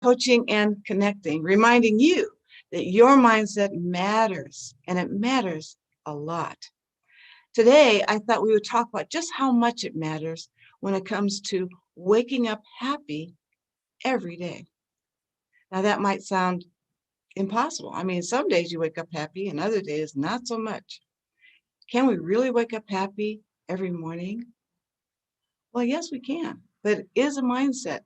coaching and connecting, reminding you that your mindset matters and it matters a lot. Today, I thought we would talk about just how much it matters when it comes to waking up happy every day. Now, that might sound impossible. I mean, some days you wake up happy and other days not so much. Can we really wake up happy every morning? Well, yes, we can, but it is a mindset.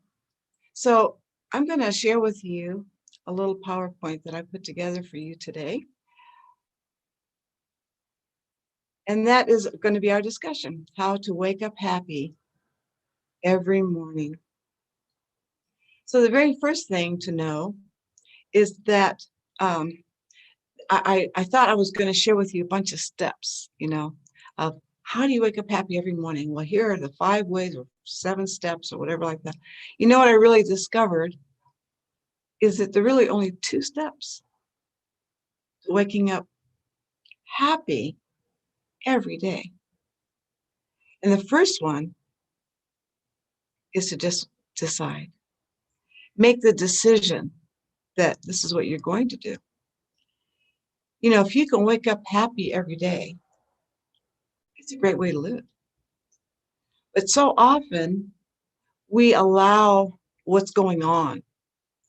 So I'm going to share with you a little PowerPoint that I put together for you today. And that is going to be our discussion, how to wake up happy every morning. So the very first thing to know is that um, I thought I was going to share with you a bunch of steps, of how do you wake up happy every morning? Well, here are the 5 ways or 7 steps or whatever like that. You know what I really discovered is that there are really only 2 steps to waking up happy every day. And the first one is to just decide. Make the decision that this is what you're going to do. If you can wake up happy every day, it's a great way to live. But so often we allow what's going on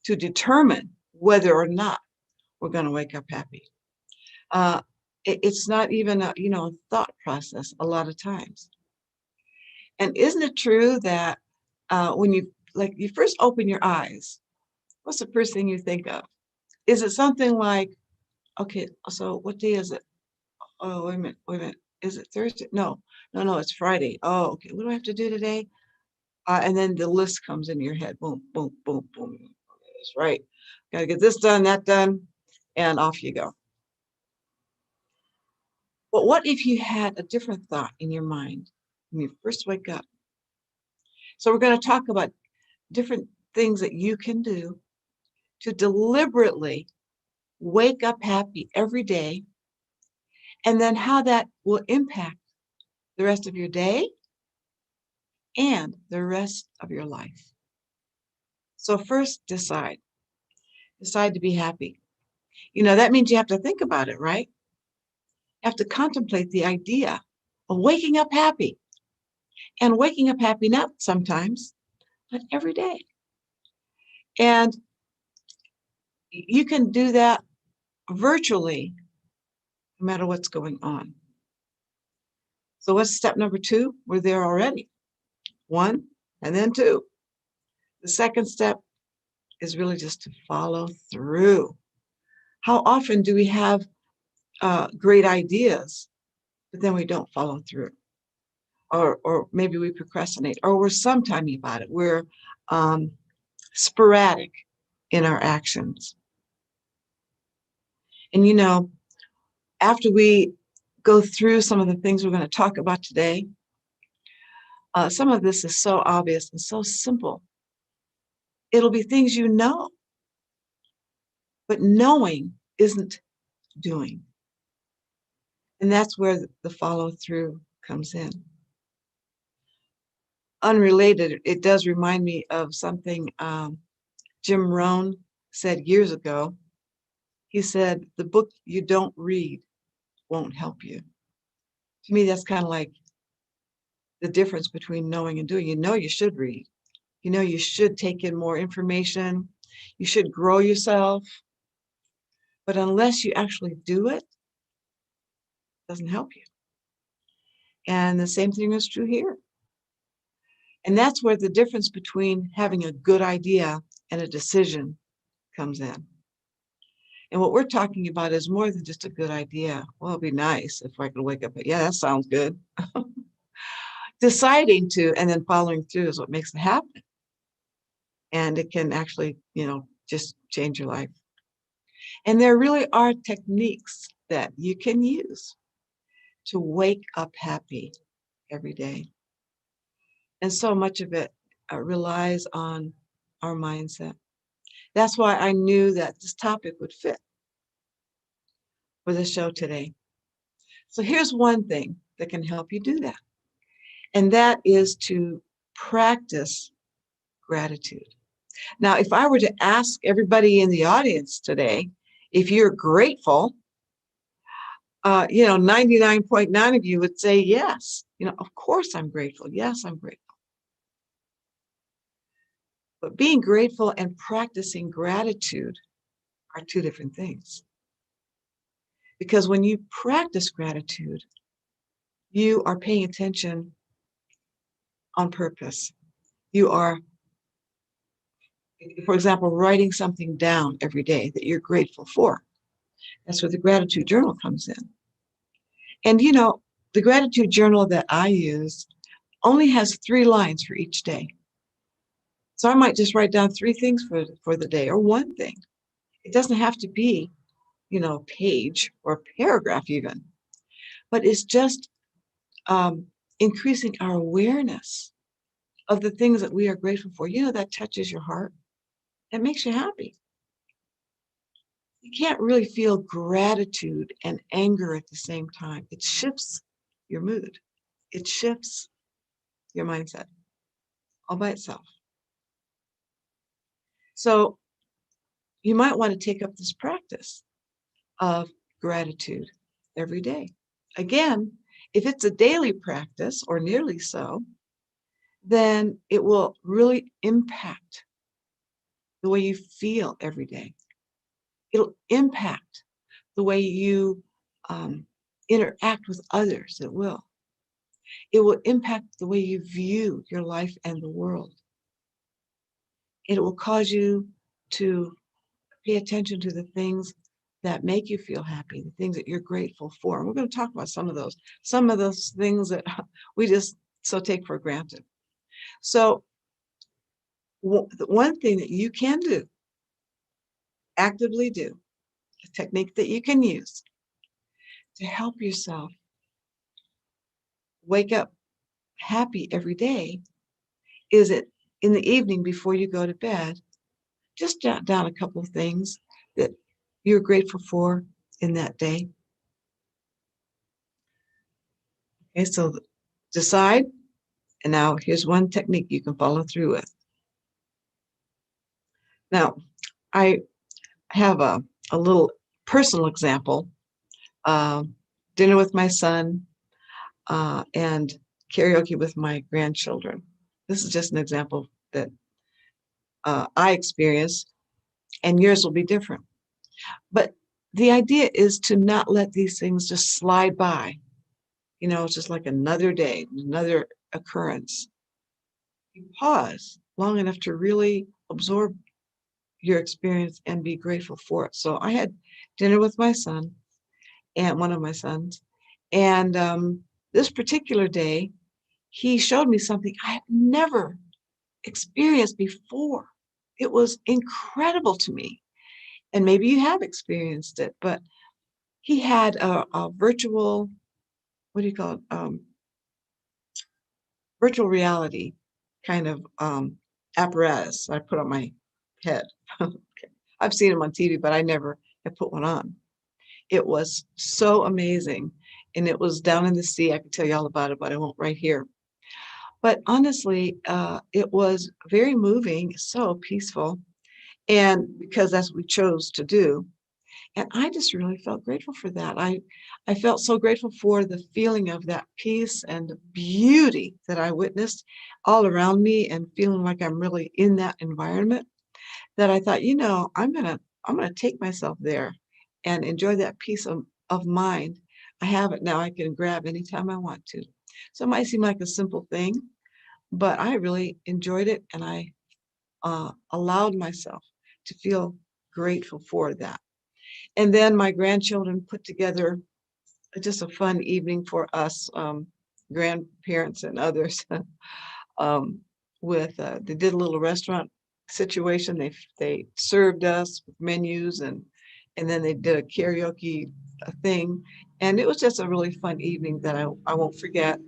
to determine whether or not we're going to wake up happy. Uh, it's not even a thought process a lot of times. And isn't it true that when you first open your eyes, what's the first thing you think of? Is it something like, okay, so what day is it? Oh, wait a minute. Is it Thursday? No, it's Friday. Oh, okay. What do I have to do today? And then the list comes in your head. Boom, boom, boom, boom. That's right. Got to get this done, that done, and off you go. But what if you had a different thought in your mind when you first wake up? So we're going to talk about different things that you can do to deliberately wake up happy every day, and then how that will impact the rest of your day and the rest of your life. So first, decide to be happy. That means you have to think about it, right? You have to contemplate the idea of waking up happy, and waking up happy not sometimes, but every day. And you can do that virtually, no matter what's going on. So what's step number 2? We're there already. 1 and then 2. The second step is really just to follow through. How often do we have great ideas, but then we don't follow through? Or maybe we procrastinate, or we're sometimey about it. We're sporadic in our actions. And after we go through some of the things we're going to talk about today, some of this is so obvious and so simple. It'll be things you know, but knowing isn't doing. And that's where the follow through comes in. Unrelated, it does remind me of something Jim Rohn said years ago. He said, the book you don't read won't help you. To me, that's kind of like the difference between knowing and doing. You should read. You should take in more information. You should grow yourself. But unless you actually do it, it doesn't help you. And the same thing is true here. And that's where the difference between having a good idea and a decision comes in. And what we're talking about is more than just a good idea. Well, it'd be nice if I could wake up, yeah, that sounds good. Deciding to and then following through is what makes it happen. And it can actually, just change your life. And there really are techniques that you can use to wake up happy every day. And so much of it relies on our mindset. That's why I knew that this topic would fit for the show today. So here's one thing that can help you do that. And that is to practice gratitude. Now, if I were to ask everybody in the audience today if you're grateful, 99.9 of you would say yes. Of course I'm grateful. Yes, I'm grateful. But being grateful and practicing gratitude are two different things. Because when you practice gratitude, you are paying attention on purpose. You are, for example, writing something down every day that you're grateful for. That's where the gratitude journal comes in. And the gratitude journal that I use only has 3 lines for each day. So I might just write down 3 things for the day or 1 thing. It doesn't have to be, a page or a paragraph even, but it's just increasing our awareness of the things that we are grateful for. That touches your heart. That makes you happy. You can't really feel gratitude and anger at the same time. It shifts your mood. It shifts your mindset all by itself. So you might want to take up this practice of gratitude every day. Again, if it's a daily practice or nearly so, then it will really impact the way you feel every day. It'll impact the way you interact with others. It will. It will impact the way you view your life and the world. It will cause you to pay attention to the things that make you feel happy, the things that you're grateful for. And we're going to talk about some of those things that we just so take for granted. So the one thing that you can do, actively do, a technique that you can use to help yourself wake up happy every day is it in the evening before you go to bed, just jot down a couple of things that you're grateful for in that day. Okay, so decide, and now here's one technique you can follow through with. Now, I have a little personal example, dinner with my son, and karaoke with my grandchildren. This is just an example that I experienced, and yours will be different. But the idea is to not let these things just slide by. It's just like another day, another occurrence. You pause long enough to really absorb your experience and be grateful for it. So I had dinner with my son and one of my sons. And this particular day, he showed me something I have never experienced before. It was incredible to me. And maybe you have experienced it, but he had a virtual, what do you call it? Virtual reality kind of apparatus I put on my head. I've seen them on TV, but I never have put one on. It was so amazing. And it was down in the sea. I could tell you all about it, but I won't right here. But honestly, it was very moving, so peaceful. And because that's what we chose to do. And I just really felt grateful for that. I felt so grateful for the feeling of that peace and the beauty that I witnessed all around me and feeling like I'm really in that environment that I thought, I'm gonna take myself there and enjoy that peace of mind. I have it now. I can grab anytime I want to. So it might seem like a simple thing, but I really enjoyed it and I allowed myself to feel grateful for that. And then my grandchildren put together just a fun evening for us, grandparents and others. um, they did a little restaurant situation. They served us with menus and then they did a karaoke thing, and it was just a really fun evening that I won't forget.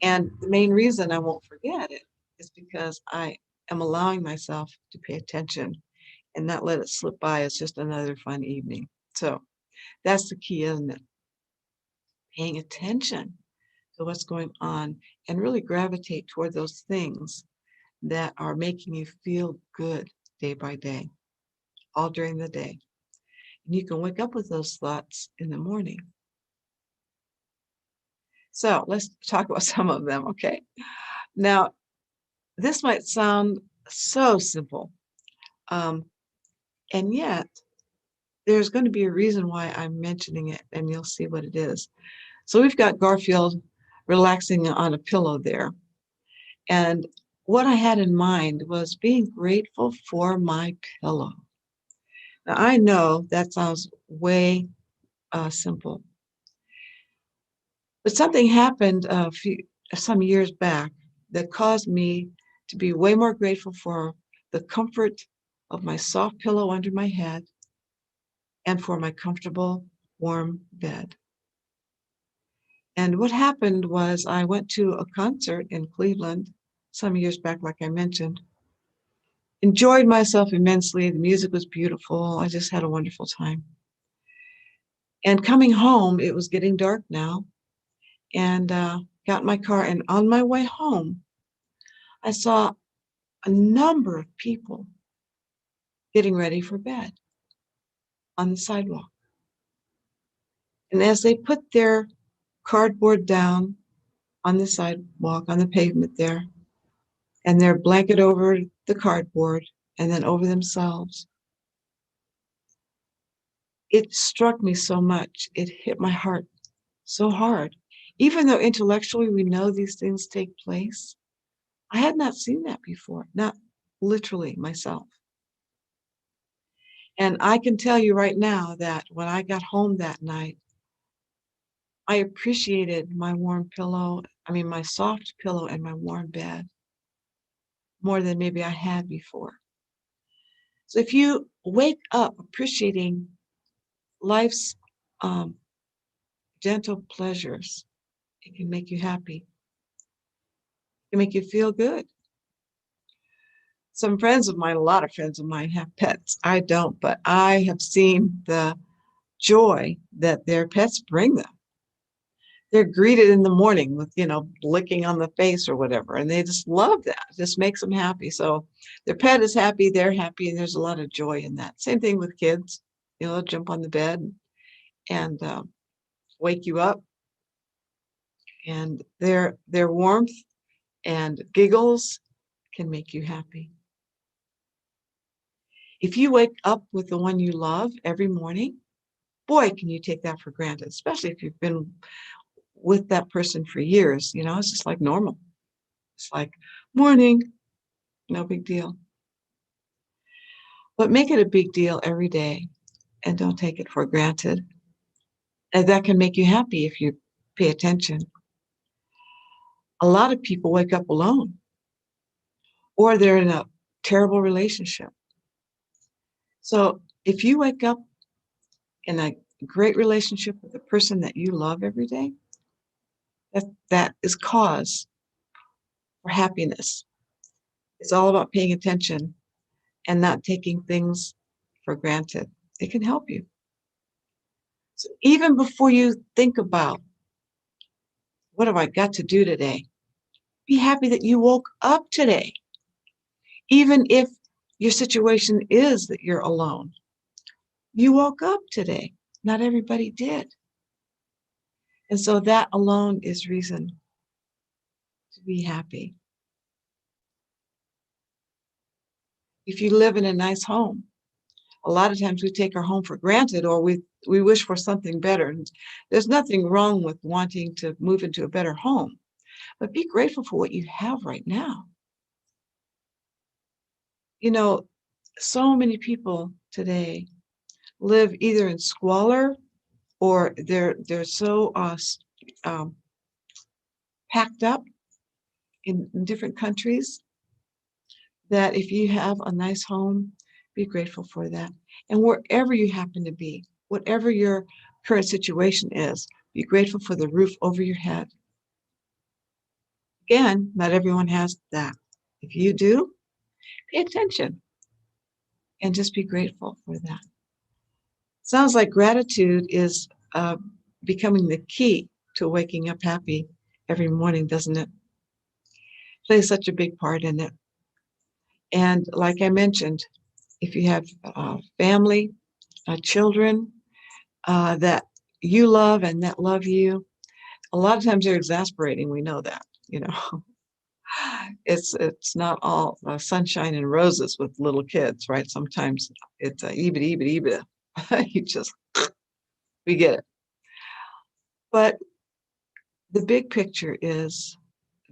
And the main reason I won't forget it is because I am allowing myself to pay attention and not let it slip by as just another fun evening. So that's the key, isn't it? Paying attention to what's going on and really gravitate toward those things that are making you feel good day by day, all during the day. And you can wake up with those thoughts in the morning. So let's talk about some of them, okay? Now, this might sound so simple, um, and yet there's going to be a reason why I'm mentioning it, and you'll see what it is. So we've got Garfield relaxing on a pillow there. And what I had in mind was being grateful for my pillow. Now, I know that sounds way simple, but something happened some years back that caused me to be way more grateful for the comfort of my soft pillow under my head and for my comfortable, warm bed. And what happened was I went to a concert in Cleveland some years back, like I mentioned. Enjoyed myself immensely. The music was beautiful. I just had a wonderful time. And coming home, it was getting dark now, and got in my car. And on my way home, I saw a number of people getting ready for bed on the sidewalk. And as they put their cardboard down on the sidewalk, on the pavement there, and their blanket over the cardboard, and then over themselves, it struck me so much. It hit my heart so hard. Even though intellectually we know these things take place, I had not seen that before, not literally myself. And I can tell you right now that when I got home that night, I appreciated my warm pillow, my soft pillow and my warm bed more than maybe I had before. So if you wake up appreciating life's um, gentle pleasures, it can make you happy. It can make you feel good. Some friends of mine, a lot of friends of mine have pets. I don't, but I have seen the joy that their pets bring them. They're greeted in the morning with, licking on the face or whatever, and they just love that. It just makes them happy. So their pet is happy, they're happy, and there's a lot of joy in that. Same thing with kids. Jump on the bed and wake you up, and their warmth and giggles can make you happy. If you wake up with the one you love every morning, boy, can you take that for granted, especially if you've been with that person for years. It's just like normal. It's like, morning, no big deal. But make it a big deal every day and don't take it for granted. And that can make you happy if you pay attention. A lot of people wake up alone or they're in a terrible relationship. So if you wake up in a great relationship with the person that you love every day, that is cause for happiness. It's all about paying attention and not taking things for granted. It can help you. So even before you think about, what have I got to do today? Be happy that you woke up today. Even if your situation is that you're alone, you woke up today. Not everybody did. And so that alone is reason to be happy. If you live in a nice home, a lot of times we take our home for granted, or we wish for something better. And there's nothing wrong with wanting to move into a better home, but be grateful for what you have right now. So many people today live either in squalor or they're so packed up in different countries that if you have a nice home, be grateful for that. And wherever you happen to be, whatever your current situation is, be grateful for the roof over your head. Again, not everyone has that. If you do, pay attention and just be grateful for that. Sounds like gratitude is becoming the key to waking up happy every morning, doesn't it? Plays such a big part in it. And like I mentioned, if you have family, children that you love and that love you, a lot of times they're exasperating. We know that, you know. It's not all sunshine and roses with little kids, right? Sometimes it's ebit, ebit, ebit. You just, we get it. But the big picture is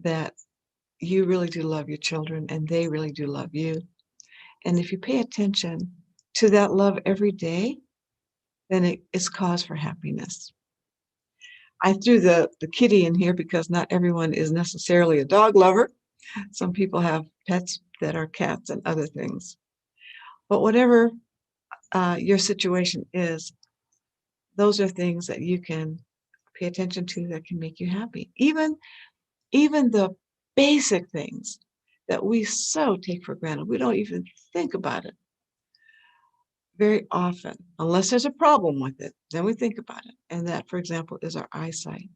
that you really do love your children and they really do love you. And if you pay attention to that love every day, then it's cause for happiness. I threw the kitty in here because not everyone is necessarily a dog lover. Some people have pets that are cats and other things. But whatever your situation is, those are things that you can pay attention to that can make you happy. Even the basic things that we so take for granted, we don't even think about it very often, unless there's a problem with it, then we think about it. And that, for example, is our eyesight.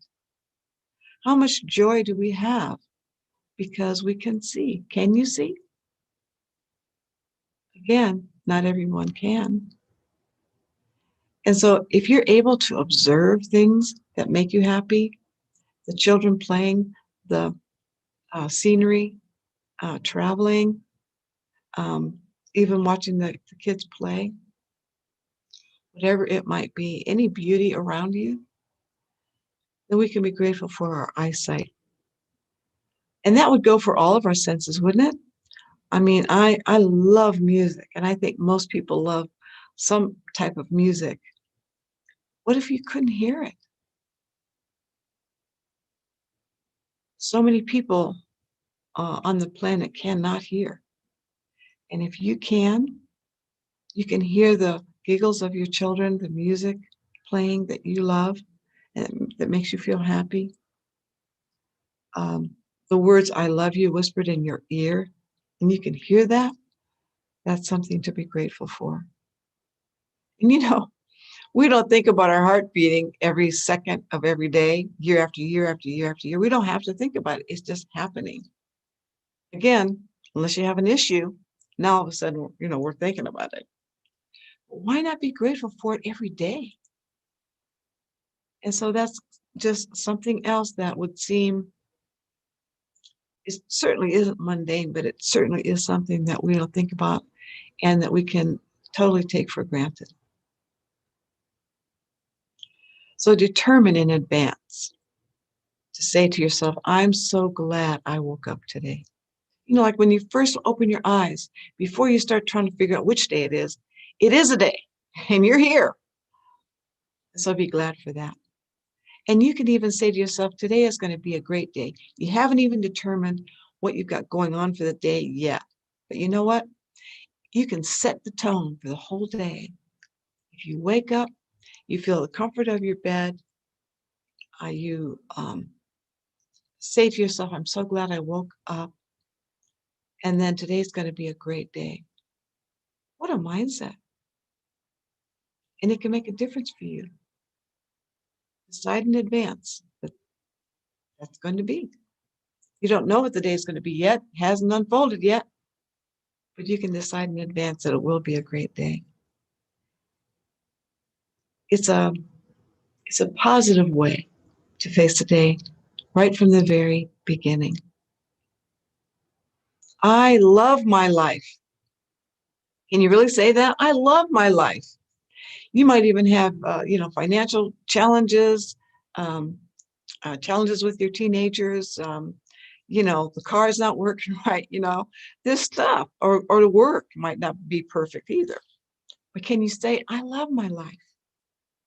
How much joy do we have because we can see? Can you see? Again, not everyone can. And so if you're able to observe things that make you happy, the children playing, the scenery, traveling, um, even watching the kids play, whatever it might be, any beauty around you, then we can be grateful for our eyesight. And that would go for all of our senses, wouldn't it? I mean, I love music, and I think most people love some type of music. What if you couldn't hear it? So many people on the planet cannot hear. And if you can hear the giggles of your children, the music playing that you love and that makes you feel happy. The words "I love you" whispered in your ear, and you can hear that. That's something to be grateful for. And we don't think about our heart beating every second of every day, year after year after year after year. We don't have to think about it. It's just happening. Again, unless you have an issue, now all of a sudden, we're thinking about it. Why not be grateful for it every day? And so that's just something else that would seem, it certainly isn't mundane, but it certainly is something that we don't think about and that we can totally take for granted. So determine in advance to say to yourself, I'm so glad I woke up today. Like when you first open your eyes, before you start trying to figure out which day it is a day and you're here. So be glad for that. And you can even say to yourself, today is going to be a great day. You haven't even determined what you've got going on for the day yet. But you know what? You can set the tone for the whole day. If you wake up, you feel the comfort of your bed, you say to yourself, I'm so glad I woke up. And then today's going to be a great day. What a mindset. And it can make a difference for you. Decide in advance that that's going to be. You don't know what the day is going to be yet, hasn't unfolded yet, but you can decide in advance that it will be a great day. It's a positive way to face the day right from the very beginning. I love my life. Can you really say that? I love my life. You might even have, financial challenges, um, challenges with your teenagers. The car's not working right. This stuff, or the work might not be perfect either. But can you say, I love my life?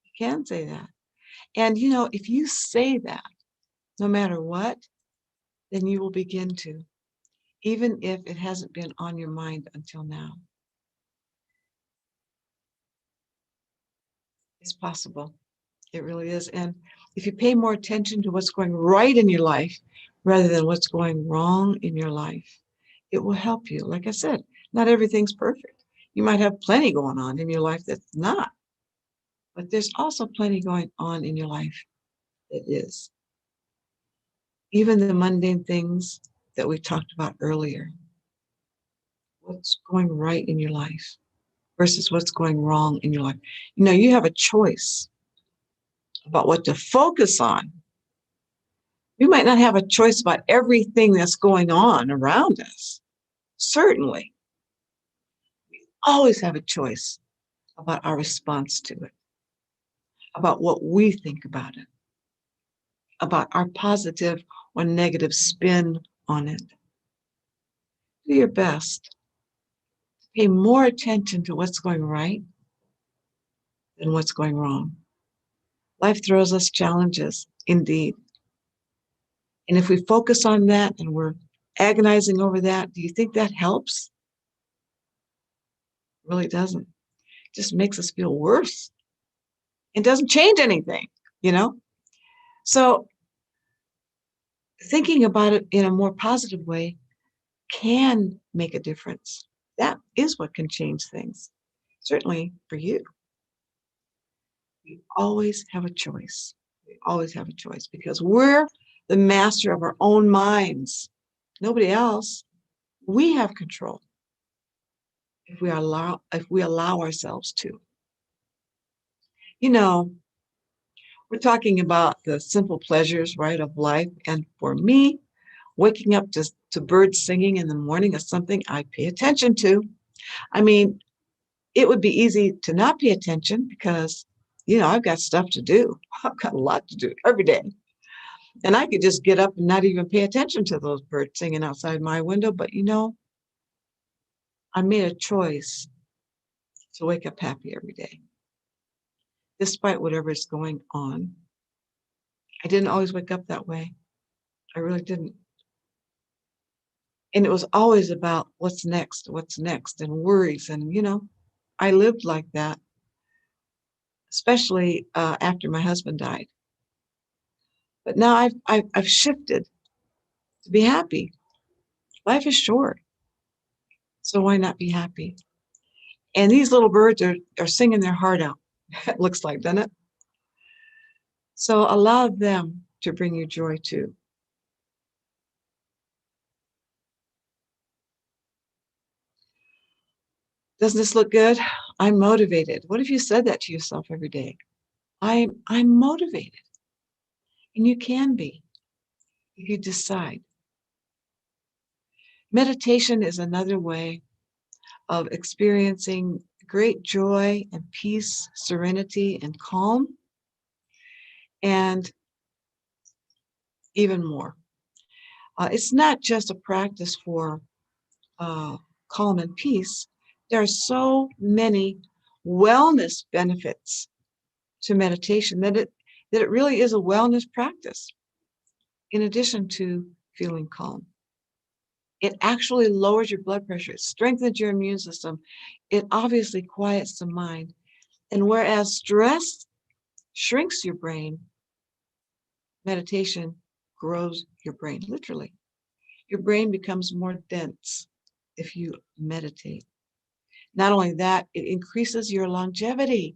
You can say that. And, if you say that, no matter what, then you will begin to, even if it hasn't been on your mind until now. It's possible. It really is. And if you pay more attention to what's going right in your life rather than what's going wrong in your life, it will help you. Like I said, not everything's perfect. You might have plenty going on in your life that's not, but there's also plenty going on in your life that is. Even the mundane things that we talked about earlier. what's going right in your life versus what's going wrong in your life. You have a choice about what to focus on. We might not have a choice about everything that's going on around us. Certainly, always have a choice about our response to it, about what we think about it, about our positive or negative spin on it. Do your best. Pay more attention to what's going right than what's going wrong. Life throws us challenges, indeed. And if we focus on that and we're agonizing over that, do you think that helps? It really doesn't. It just makes us feel worse. It doesn't change anything, you know? So thinking about it in a more positive way can make a difference. That is what can change things. Certainly for you. We always have a choice. We always have a choice because we're the master of our own minds. Nobody else. We have control if we allow ourselves to. You know, we're talking about the simple pleasures, right, of life. And for me, waking up just to birds singing in the morning is something I pay attention to. I mean, it would be easy to not pay attention because, I've got stuff to do. I've got a lot to do every day. And I could just get up and not even pay attention to those birds singing outside my window. But, I made a choice to wake up happy every day, despite whatever is going on. I didn't always wake up that way. I really didn't. And it was always about what's next, and worries. And, I lived like that, especially after my husband died. But now I've shifted to be happy. Life is short, so why not be happy? And these little birds are singing their heart out. It looks like, doesn't it? So allow them to bring you joy too. Doesn't this look good? I'm motivated. What if you said that to yourself every day? I'm motivated. And you can be if you decide. Meditation is another way of experiencing great joy and peace, serenity and calm, and even more. It's not just a practice for calm and peace. There are so many wellness benefits to meditation that it really is a wellness practice in addition to feeling calm. It actually lowers your blood pressure. It strengthens your immune system. It obviously quiets the mind. And whereas stress shrinks your brain, meditation grows your brain, literally. Your brain becomes more dense if you meditate. Not only that, it increases your longevity.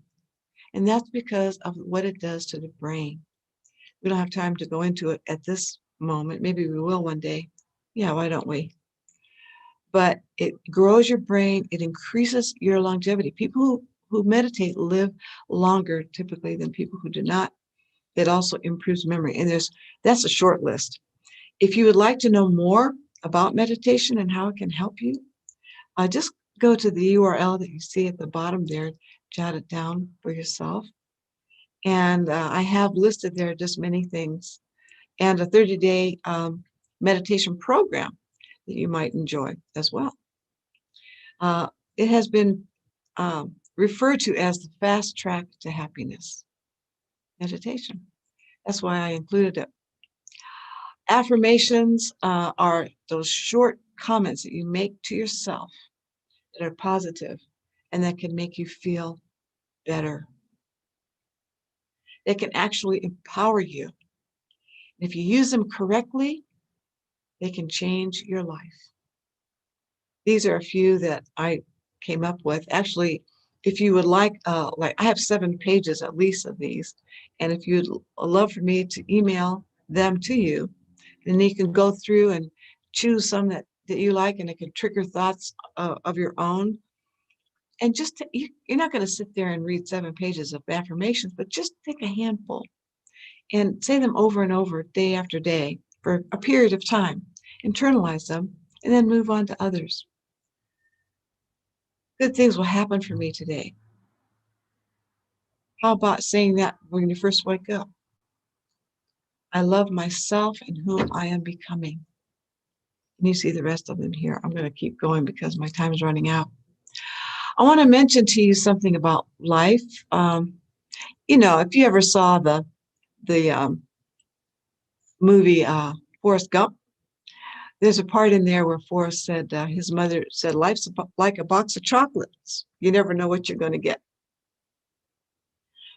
And that's because of what it does to the brain. We don't have time to go into it at this moment. Maybe we will one day. Yeah, why don't we? But it grows your brain. It increases your longevity. People who meditate live longer typically than people who do not. It also improves memory. And that's a short list. If you would like to know more about meditation and how it can help you, just go to the URL that you see at the bottom there, jot it down for yourself. And I have listed there just many things and a 30-day meditation program that you might enjoy as well. It has been referred to as the fast track to happiness, meditation. That's why I included it. Affirmations are those short comments that you make to yourself that are positive and that can make you feel better. They can actually empower you. If you use them correctly, they can change your life. These are a few that I came up with. Actually, if you would like I have 7 pages at least of these, and if you'd love for me to email them to you, then you can go through and choose some that that you like, and it can trigger thoughts of your own. And you're not going to sit there and read 7 pages of affirmations, but just take a handful and say them over and over, day after day, for a period of time. Internalize them, and then move on to others. Good things will happen for me today. How about saying that when you first wake up? I love myself and who I am becoming. And you see the rest of them here. I'm going to keep going because my time is running out. I want to mention to you something about life. If you ever saw the movie Forrest Gump, there's a part in there where Forrest said his mother said, "Life's like a box of chocolates. You never know what you're going to get."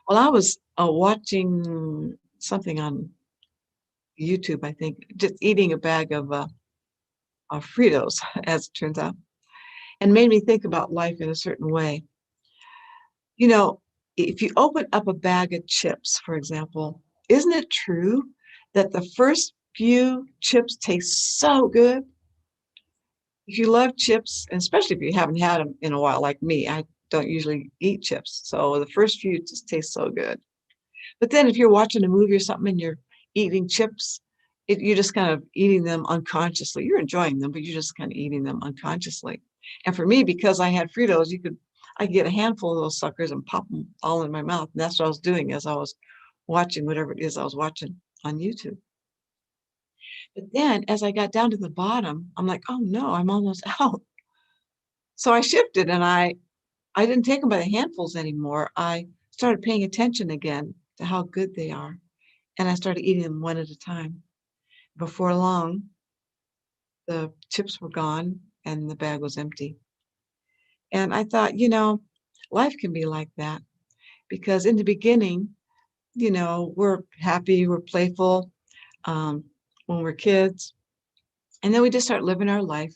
Well, I was watching something on YouTube, I think, just eating a bag of Fritos, as it turns out, and made me think about life in a certain way. You know, if you open up a bag of chips, for example, isn't it true that the first few chips taste so good? If you love chips, and especially if you haven't had them in a while, like me, I don't usually eat chips. So the first few just taste so good. But then if you're watching a movie or something and you're eating chips, you're just kind of eating them unconsciously. You're enjoying them, but you're just kind of eating them unconsciously. And for me, because I had Fritos, I could get a handful of those suckers and pop them all in my mouth. And that's what I was doing as I was watching whatever it is I was watching on YouTube. But then as I got down to the bottom, I'm like, oh no, I'm almost out. So I shifted and I didn't take them by the handfuls anymore. I started paying attention again to how good they are. And I started eating them one at a time. Before long, the chips were gone and the bag was empty. And I thought, life can be like that because in the beginning, we're happy, we're playful when we're kids. And then we just start living our life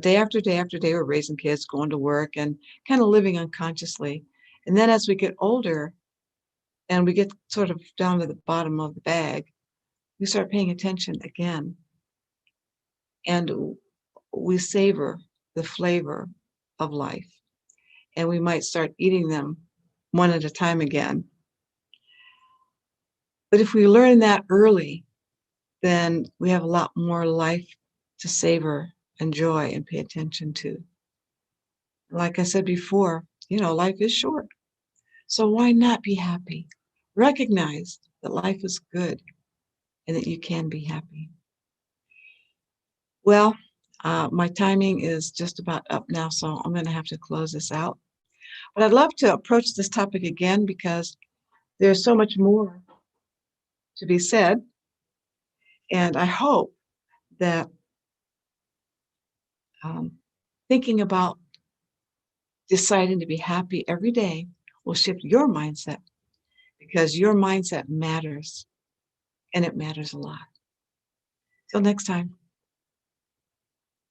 day after day after day. We're raising kids, going to work, and kind of living unconsciously. And then as we get older and we get sort of down to the bottom of the bag, we start paying attention again. And we savor the flavor of life. And we might start eating them one at a time again. But if we learn that early, then we have a lot more life to savor, enjoy, and pay attention to. Like I said before, life is short. So why not be happy? Recognize that life is good and that you can be happy. Well, my timing is just about up now, so I'm going to have to close this out. But I'd love to approach this topic again because there's so much more to be said. And I hope that thinking about deciding to be happy every day will shift your mindset because your mindset matters and it matters a lot. Till next time.